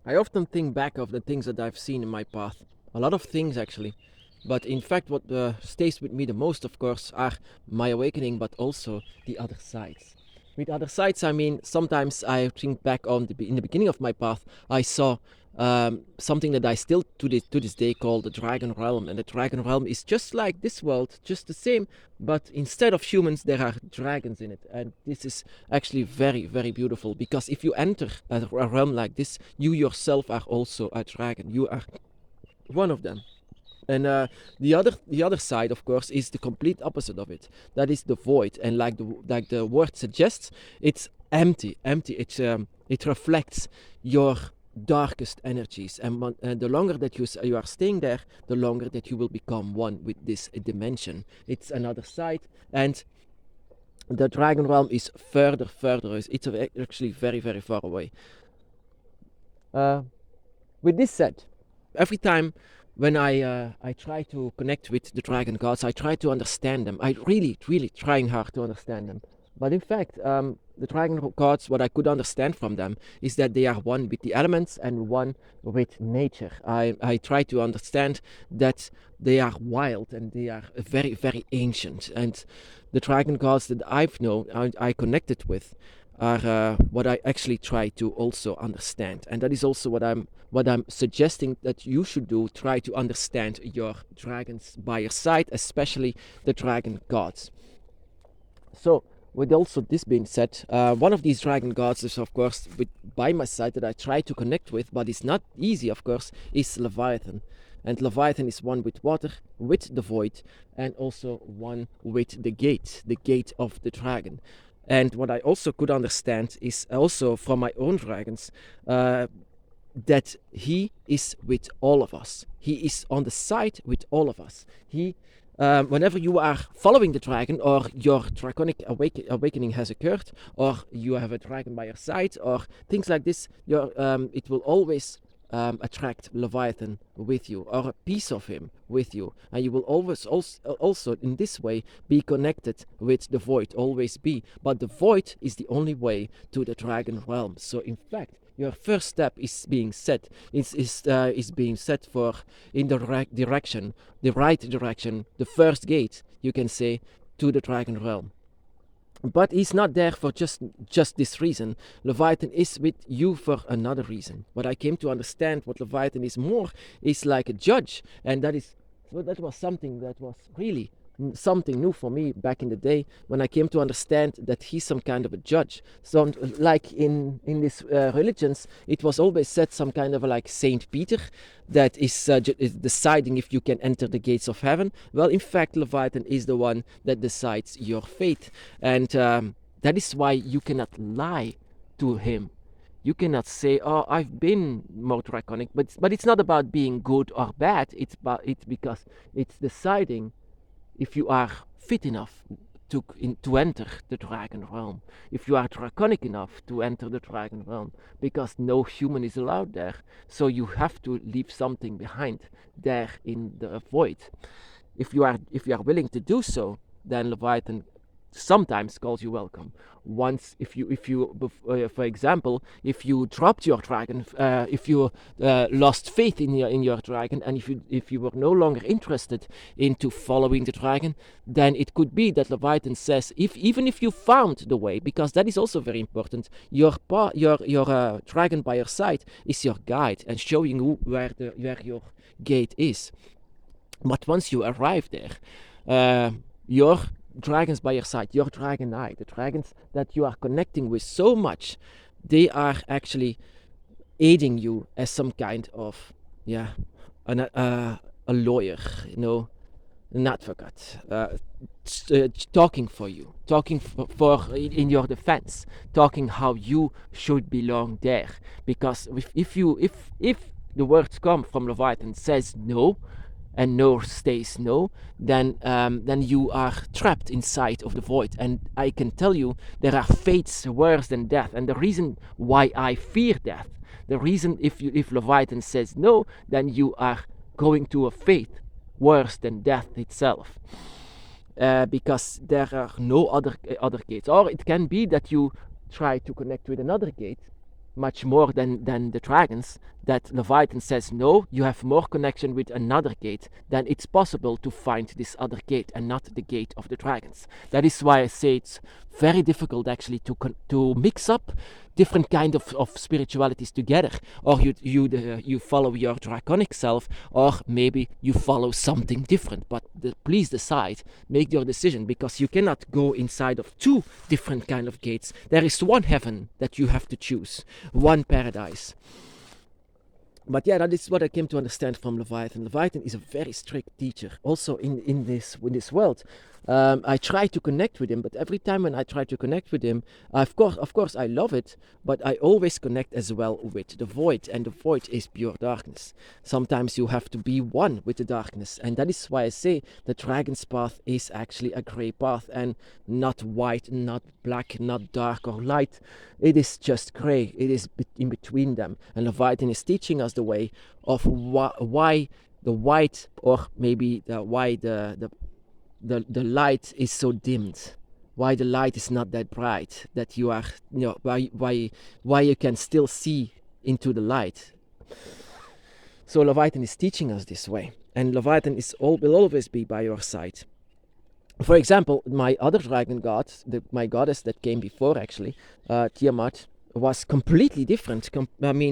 I often think back of the things that I've seen in my path. A lot of things actually. But in fact, what stays with me the most, of course, are my awakening, but also the other sides. With other sides, I mean, sometimes I think back on in the beginning of my path, I saw something that I still to this day call the Dragon Realm. And the Dragon Realm is just like this world, just the same, but instead of humans, there are dragons in it. And this is actually very, very beautiful, because if you enter a realm like this, you yourself are also a dragon. You are one of them. And the other side, of course, is the complete opposite of it. That is the void, and like the word suggests, it's empty. It reflects your darkest energies, and the longer that you are staying there, the longer that you will become one with this dimension. It's another side, and the Dragon Realm is further. It's actually very, very far away. With this said, every time when I try to connect with the dragon gods, I try to understand them. I really trying hard to understand them. But in fact, the dragon gods, what I could understand from them is that they are one with the elements and one with nature. I try to understand that they are wild and they are very, very ancient. And the dragon gods that I've known, I connected with, are what I actually try to also understand. And that is also what I'm suggesting that you should do. Try to understand your dragons by your side, especially the dragon gods. So, with also this being said, one of these dragon gods is, of course, by my side that I try to connect with, but it's not easy, of course, is Leviathan. And Leviathan is one with water, with the void, and also one with the gate of the dragon. And what I also could understand is also from my own dragons, that he is with all of us. He is on the side with all of us. Whenever you are following the dragon, or your draconic awakening has occurred, or you have a dragon by your side, or things like this, it will always attract Leviathan with you, or a piece of him with you, and you will always also in this way be connected with the void, always be. But the void is the only way to the dragon realm. So in fact, your first step is being set is being set for in the right direction, the first gate, you can say, to the dragon realm. But he's not there for just this reason. Leviathan is with you for another reason. What I came to understand, what Leviathan is more, is like a judge, and that was something that was really something new for me back in the day, when I came to understand that he's some kind of a judge. So, like in these religions, it was always said some kind of like Saint Peter that is deciding if you can enter the gates of heaven. Well, in fact, Leviathan is the one that decides your fate, and that is why you cannot lie to him. You cannot say, "Oh, I've been more draconic," but it's not about being good or bad. It's because it's deciding if you are fit enough to enter the dragon realm, if you are draconic enough to enter the dragon realm, because no human is allowed there. So you have to leave something behind there in the void. If you are willing to do so, then Leviathan sometimes calls you welcome. Once, if you for example, if you dropped your dragon, if you lost faith in your dragon, and if you were no longer interested into following the dragon, then it could be that Leviathan says, even if you found the way, because that is also very important, your dragon by your side is your guide and showing you where your gate is. But once you arrive there, your dragons by your side, your dragon eye, the dragons that you are connecting with so much, they are actually aiding you as some kind of a lawyer, an advocate, talking for you, talking for in your defense, talking how you should belong there. Because if the words come from Leviathan says no, and no stays no, then you are trapped inside of the void. And I can tell you, there are fates worse than death. And the reason why I fear death, the reason if Leviathan says no, then you are going to a fate worse than death itself. Because there are no other gates. Or it can be that you try to connect with another gate, much more than the dragons, that Leviathan says, no, you have more connection with another gate, then it's possible to find this other gate and not the gate of the dragons. That is why I say it's very difficult actually to mix up different kind of spiritualities together. Or you follow your draconic self, or maybe you follow something different. But please decide, make your decision, because you cannot go inside of two different kind of gates. There is one heaven that you have to choose, one paradise. But yeah, that is what I came to understand from Leviathan. Leviathan is a very strict teacher, also in this world. I try to connect with him, but every time when I try to connect with him, of course, I love it, but I always connect as well with the void, and the void is pure darkness. Sometimes you have to be one with the darkness, and that is why I say the dragon's path is actually a gray path, and not white, not black, not dark or light. It is just gray. It is in between them, and Leviathan is teaching us the way of why the white, or maybe why the light is so dimmed, why the light is not that bright, that you are, why you can still see into the light. So Leviathan is teaching us this way, and Leviathan will always be by your side. For example, my other dragon god, my goddess that came before actually, Tiamat, was completely different.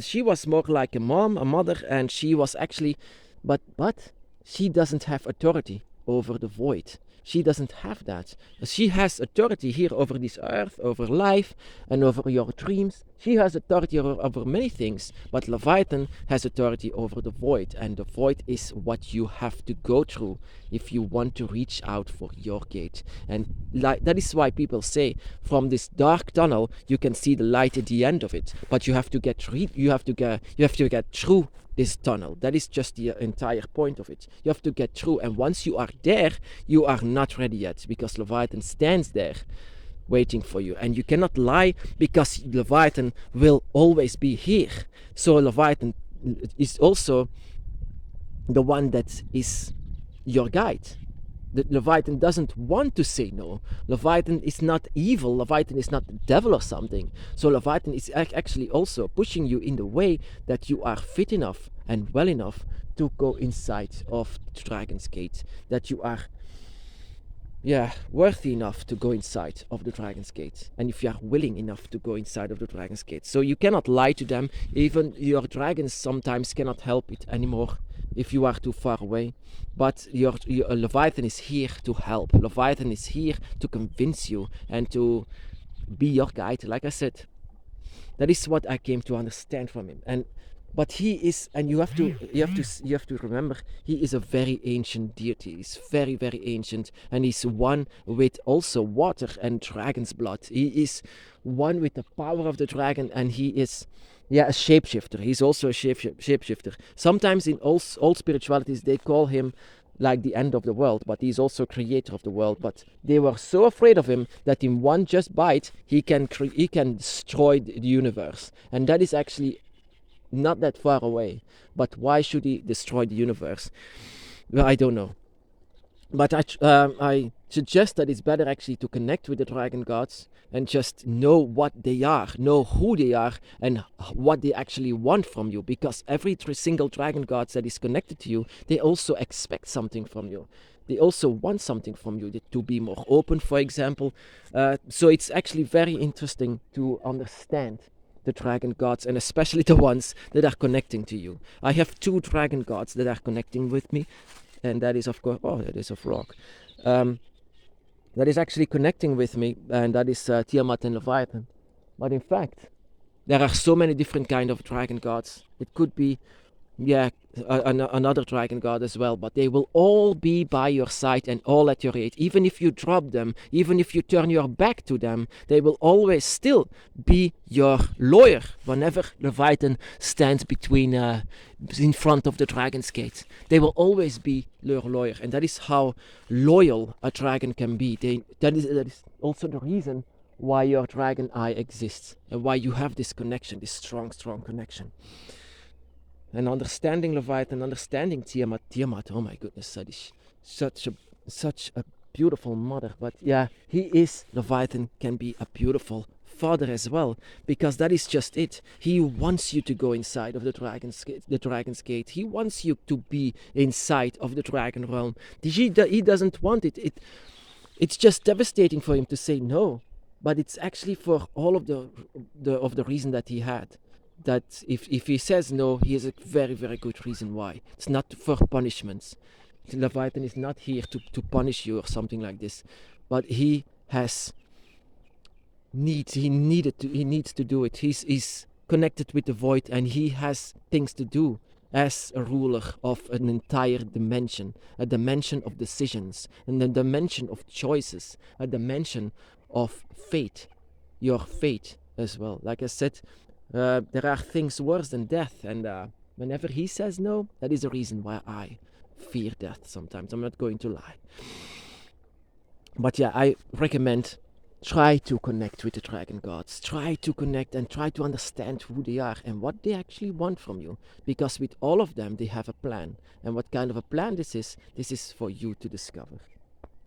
She was more like a mom, a mother, and she was actually, but she doesn't have authority over the void. She doesn't have that. She has authority here over this earth, over life, and over your dreams. She has authority over many things, but Leviathan has authority over the void, and the void is what you have to go through if you want to reach out for your gate. And that is why people say, from this dark tunnel you can see the light at the end of it, but you have to get through this tunnel. That is just the entire point of it. You have to get through, and once you are there, you are not ready yet, because Leviathan stands there waiting for you, and you cannot lie, because Leviathan will always be here. So Leviathan is also the one that is your guide. The Leviathan doesn't want to say no. Leviathan is not evil. Leviathan is not the devil or something. So Leviathan is actually also pushing you in the way that you are fit enough and well enough to go inside of the Dragon's Gate. That you are worthy enough to go inside of the Dragon's Gate, and if you are willing enough to go inside of the Dragon's Gate. So you cannot lie to them. Even your dragons sometimes cannot help it anymore if you are too far away. But your Leviathan is here to help. Leviathan is here to convince you and to be your guide. Like I said, that is what I came to understand from him. But he is, and you have to remember, he is a very ancient deity. He's very, very ancient, and he's one with also water and dragon's blood. He is one with the power of the dragon, and he is a shapeshifter. He's also a shapeshifter. Sometimes in all spiritualities they call him like the end of the world, but he's also creator of the world. But they were so afraid of him that in one just bite he can destroy the universe, and that is actually not that far away. But why should he destroy the universe? Well, I don't know. But I suggest that it's better actually to connect with the dragon gods and just know what they are, know who they are, and what they actually want from you. Because every single dragon god that is connected to you, they also expect something from you. They also want something from you, to be more open, for example. So it's actually very interesting to understand the dragon gods, and especially the ones that are connecting to you. I have 2 dragon gods that are connecting with me, and that is of course, that is a frog. That is actually connecting with me, and that is Tiamat and Leviathan. But in fact, there are so many different kind of dragon gods. It could be another dragon god as well, but they will all be by your side and all at your aid. Even if you drop them, even if you turn your back to them, they will always still be your lawyer whenever Leviathan stands in front of the Dragon's Gate. They will always be your lawyer, and that is how loyal a dragon can be. That is also the reason why your dragon eye exists, and why you have this connection, this strong connection. And understanding Leviathan, understanding Tiamat, oh my goodness, that is such a beautiful mother. But Leviathan can be a beautiful father as well, because that is just it. He wants you to go inside of the dragon's gate. He wants you to be inside of the dragon realm. He doesn't want it. It's just devastating for him to say no, but it's actually for all of the reason that he had. That if he says no, he has a very, very good reason why. It's not for punishments. Leviathan is not here to punish you or something like this, but he needs to do it. He's connected with the void, and he has things to do as a ruler of an entire dimension, a dimension of decisions, and a dimension of choices, a dimension of fate, your fate as well. Like I said, there are things worse than death, and whenever he says no, that is a reason why I fear death sometimes. I'm not going to lie. But yeah, I recommend try to connect with the dragon gods. Try to connect and try to understand who they are and what they actually want from you. Because with all of them, they have a plan. And what kind of a plan this is for you to discover.